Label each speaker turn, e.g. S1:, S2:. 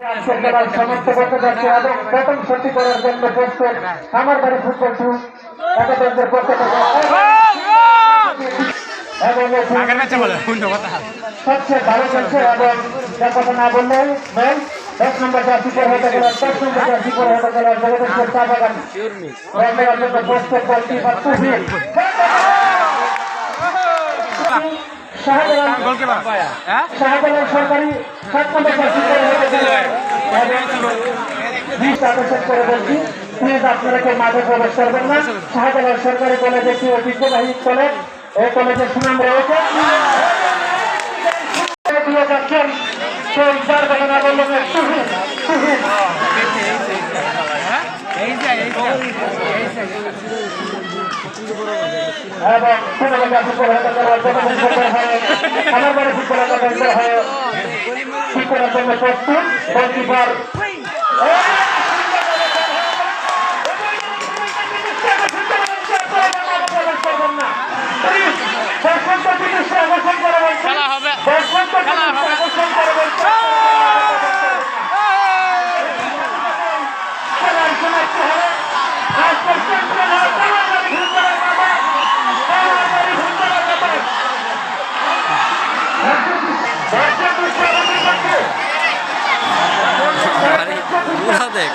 S1: জেলার সমস্ত বক্তব্য এবং প্রথম সত্যি করার জন্য প্রস্তুত আমার বাড়ি ফুটবল টুর একাদশের পক্ষ থেকে সবচেয়ে ভালো খেলছে এবং যার কথা না বললে নয় 10 নম্বর জার্সি পরে হতে গেল 10 নম্বর জার্সি পরে হতে গেল জগদীশ্বর চা বাগান প্রস্তুত গোলকিপার তুহিন শাহজালাল সরকারি 7 নম্বর জার্সি পরে হতে গেল করে বলছি প্লিজ আপনারা কেউ মাঠে প্রবেশ করবেন না। শাহজালাল সরকারি কলেজ একটি ঐতিহ্যবাহী কলেজ, এই কলেজের সুনাম রয়েছে। এবং আমার বাড়ি ফুটবল একাডেমি হয়ে ঠিক করার জন্য প্রস্তুত গোলকিপার
S2: খেলা হবে
S3: দেখ